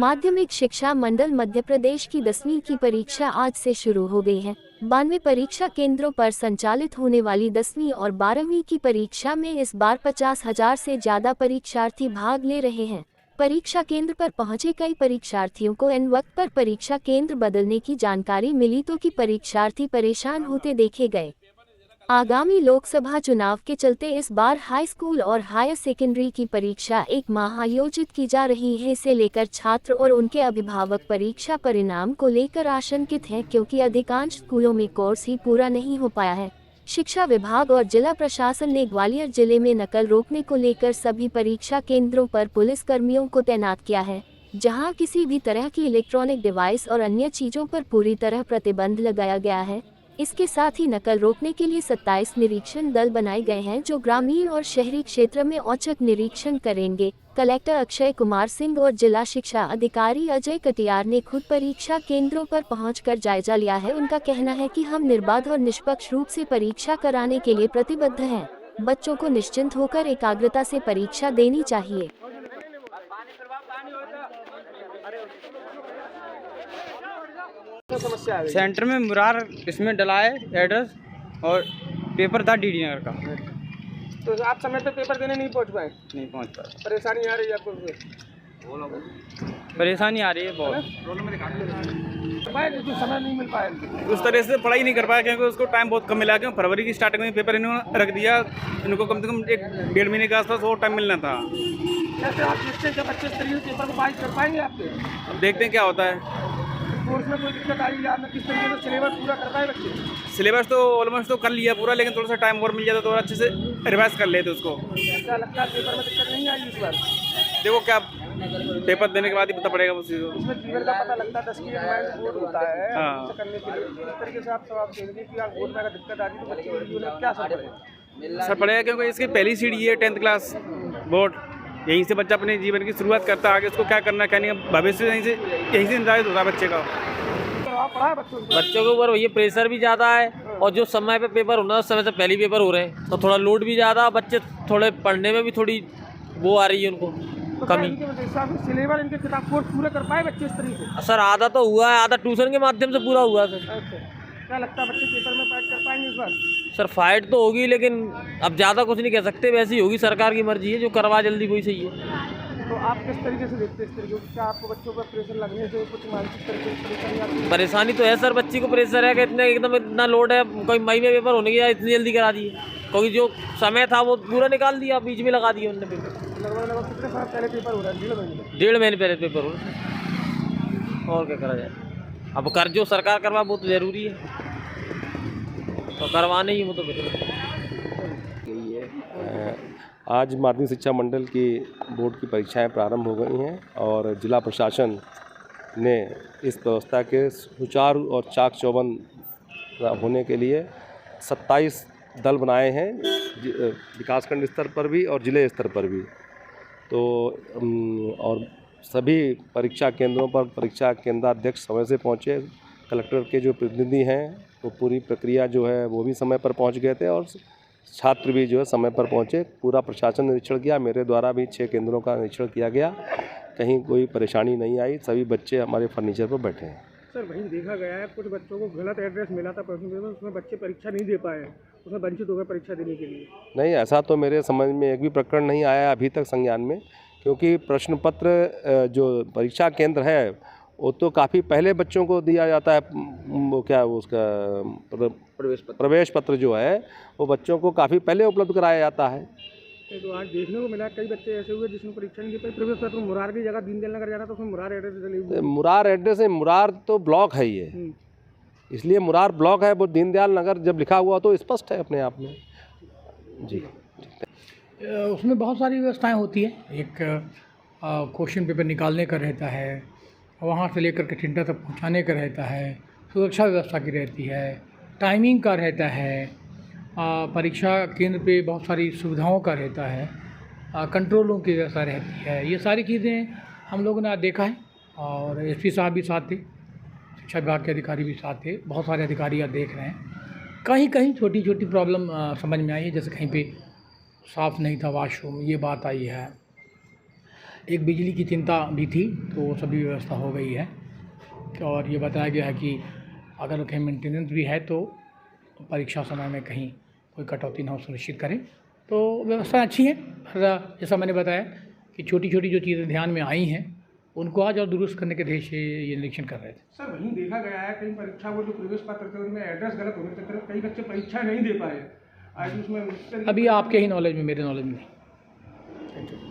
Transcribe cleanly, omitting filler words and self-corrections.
माध्यमिक शिक्षा मंडल मध्य प्रदेश की 10वीं की परीक्षा आज से शुरू हो गई है। 92 परीक्षा केंद्रों पर संचालित होने वाली 10वीं और 12वीं की परीक्षा में इस बार 50,000 से ज्यादा परीक्षार्थी भाग ले रहे हैं। परीक्षा केंद्र पर पहुंचे कई परीक्षार्थियों को एन वक्त पर परीक्षा केंद्र बदलने की जानकारी मिली तो कि परीक्षार्थी परेशान होते देखे गए। आगामी लोकसभा चुनाव के चलते इस बार हाई स्कूल और हायर सेकेंडरी की परीक्षा एक माह आयोजित की जा रही है। इसे लेकर छात्र और उनके अभिभावक परीक्षा परिणाम को लेकर आशंकित हैं, क्योंकि अधिकांश स्कूलों में कोर्स ही पूरा नहीं हो पाया है। शिक्षा विभाग और जिला प्रशासन ने ग्वालियर जिले में नकल रोकने को लेकर सभी परीक्षा केंद्रों पर पुलिस कर्मियों को तैनात किया है, जहां किसी भी तरह की इलेक्ट्रॉनिक डिवाइस और अन्य चीजों पर पूरी तरह प्रतिबंध लगाया गया है। इसके साथ ही नकल रोकने के लिए 27 निरीक्षण दल बनाए गए हैं, जो ग्रामीण और शहरी क्षेत्र में औचक निरीक्षण करेंगे। कलेक्टर अक्षय कुमार सिंह और जिला शिक्षा अधिकारी अजय कटियार ने खुद परीक्षा केंद्रों पर पहुंचकर जायजा लिया है। उनका कहना है कि हम निर्बाध और निष्पक्ष रूप से परीक्षा कराने के लिए प्रतिबद्ध हैं। बच्चों को निश्चिंत होकर एकाग्रता से परीक्षा देनी चाहिए। सेंटर में मुरार इसमें डला है एड्रेस, और पेपर था डीडी नगर का। तो आप समय पे पेपर देने नहीं पहुंच पाए? नहीं पहुंच पाया। परेशानी आ रही है आपको? परेशानी आ रही है बहुत। जो समय नहीं मिल पाया, उस तरह से पढ़ाई नहीं कर पाया, क्योंकि उसको टाइम बहुत कम मिला। क्योंकि फरवरी की स्टार्टिंग में पेपर इन्होंने रख दिया। इनको कम से कम 1-1.5 महीने के आसपास और टाइम मिलना था। कैसे आप देखते हैं जब बच्चे इस तरीके से पेपर को पास कर पाएंगे आपके? अब देखते हैं क्या होता है। कोर्स में कोई दिक्कत आई? आपने किस तरीके से सिलेबस पूरा कर पाए बच्चे? सिलेबस तो ऑलमोस्ट तो कर लिया पूरा, लेकिन थोड़ा सा टाइम और मिल जाता तो और अच्छे से रिवाइज कर लेते उसको। क्या लगता है पेपर में दिक्कत नहीं आई इस बार? देखो क्या पेपर देने के बाद ही पता पड़ेगा उस चीज़ को। इसमें जीवन का पता लगता है। 10 की रिमाइंड बोर्ड होता है हाँ। करने के लिए। इस तरीके से आप जवाब देंगे कि आप बोर्ड में अगर दिक्कत आ रही तो बच्चे के जीवन में क्या असर पड़ेगा? सर पड़ेगा, क्योंकि इसकी पहली सीढ़ी है 10th क्लास बोर्ड। यहीं से बच्चा अपने जीवन की शुरुआत करता है। आगे उसको क्या करना है क्या नहीं, भविष्य यहीं से निर्धारित होता है बच्चे का। बच्चों के ऊपर ये प्रेशर भी ज़्यादा है, और जो समय पे पेपर होना है उस समय से पहले पेपर हो रहे हैं, तो थोड़ा लोड भी ज़्यादा। बच्चे थोड़े पढ़ने में भी थोड़ी वो आ रही है उनको कमी। सिलेबस इनके किताब कोर्स पूरे कर पाए बच्चे इस तरीके से? सर आधा तो हुआ है, आधा ट्यूशन के माध्यम से पूरा हुआ है सर। क्या लगता है बच्चे पेपर में फाइट कर पाएंगे इस बार? सर फाइट तो होगी, लेकिन अब ज़्यादा कुछ नहीं कह सकते। वैसी होगी, सरकार की मर्जी है, जो करवा जल्दी वही सही है। तो आप किस तरीके से देखते हैं इस तरीके से? क्या आपको बच्चों पर प्रेशर लगने से कुछ मानसिक तरीके से परेशानी तो है सर। बच्ची को प्रेशर है कि इतना लोड है। कोई मई में पेपर होने की इतनी जल्दी करा दिए, क्योंकि जो समय था वो पूरा निकाल दिया, बीच में लगा दिया उन्होंने पेपर। लगभग कितने साल पहले पेपर हो रहा है? 1.5 महीने? 1.5 महीने पहले पेपर हो रहा है। और क्या करा जाए? अब कर जो सरकार करवा वो तो ज़रूरी है, तो करवाने ही वो तो बेहतर है। आज माध्यमिक शिक्षा मंडल की बोर्ड की परीक्षाएं प्रारंभ हो गई हैं, और जिला प्रशासन ने इस व्यवस्था के सुचारू और चाक चौबंद होने के लिए 27 दल बनाए हैं, विकासखंड स्तर पर भी और जिले स्तर पर भी। तो और सभी परीक्षा केंद्रों पर परीक्षा केंद्राध्यक्ष समय से पहुँचे। कलेक्टर के जो प्रतिनिधि हैं वो पूरी प्रक्रिया जो है वो भी समय पर पहुँच गए थे, और छात्र भी जो है समय पर पहुँचे। पूरा प्रशासन निरीक्षण किया। मेरे द्वारा भी 6 केंद्रों का निरीक्षण किया गया। कहीं कोई परेशानी नहीं आई। सभी बच्चे हमारे फर्नीचर पर बैठे हैं। सर वहीं देखा गया है कुछ बच्चों को गलत एड्रेस मिला था प्रश्न पेपर, उसमें बच्चे परीक्षा नहीं दे पाए, उसमें वंचित हो गए परीक्षा देने के लिए। नहीं, ऐसा तो मेरे समझ में एक भी प्रकरण नहीं आया अभी तक संज्ञान में, क्योंकि प्रश्न पत्र जो परीक्षा केंद्र है वो तो काफ़ी पहले बच्चों को दिया जाता है। वो क्या उसका प्रवेश पत्र जो है वो बच्चों को काफ़ी पहले उपलब्ध कराया जाता है। तो आज देखने को मिला कई बच्चे ऐसे हुए जिसमें परीक्षा नहीं दे पाए। प्रवेश पत्र मुरार की जगह दीनदयाल नगर जाना तो उसमें मुरार एड्रेस डली हुई। मुरार एड्रेस है, मुरार तो ब्लॉक है ये, इसलिए मुरार ब्लॉक है। वो दीनदयाल नगर जब लिखा हुआ तो स्पष्ट है अपने आप में जी। उसमें बहुत सारी व्यवस्थाएं होती है। एक क्वेश्चन पेपर निकालने का रहता है, वहाँ से लेकर के सेंटर तक पहुँचाने का रहता है, सुरक्षा व्यवस्था की रहती है, टाइमिंग का रहता है, परीक्षा केंद्र पे बहुत सारी सुविधाओं का रहता है, कंट्रोलों की व्यवस्था रहती है। ये सारी चीज़ें हम लोगों ने आज देखा है, और एसपी साहब भी साथ थे, शिक्षा विभाग के अधिकारी भी साथ थे, बहुत सारे अधिकारी आज देख रहे हैं। कहीं कहीं छोटी छोटी प्रॉब्लम समझ में आई है, जैसे कहीं पे साफ़ नहीं था वाशरूम, ये बात आई है। एक बिजली की चिंता भी थी, तो वो सभी व्यवस्था हो गई है। और ये बताया गया है कि अगर कहीं मेंटेनेंस भी है तो परीक्षा समय में कहीं कोई कटौती ना हो सुनिश्चित करें। तो व्यवस्था अच्छी है। जैसा मैंने बताया कि छोटी छोटी जो चीज़ें ध्यान में आई हैं उनको आज और दुरुस्त करने के उद्देश्य से ये निरीक्षण कर रहे थे। सर वहीं देखा गया है कई परीक्षा वो जो प्रवेश पत्र थे उनमें एड्रेस गलत होने के चक्कर कई बच्चे परीक्षा नहीं दे पाए। आज उसमें अभी आपके ही नॉलेज में, मेरे नॉलेज में नहीं।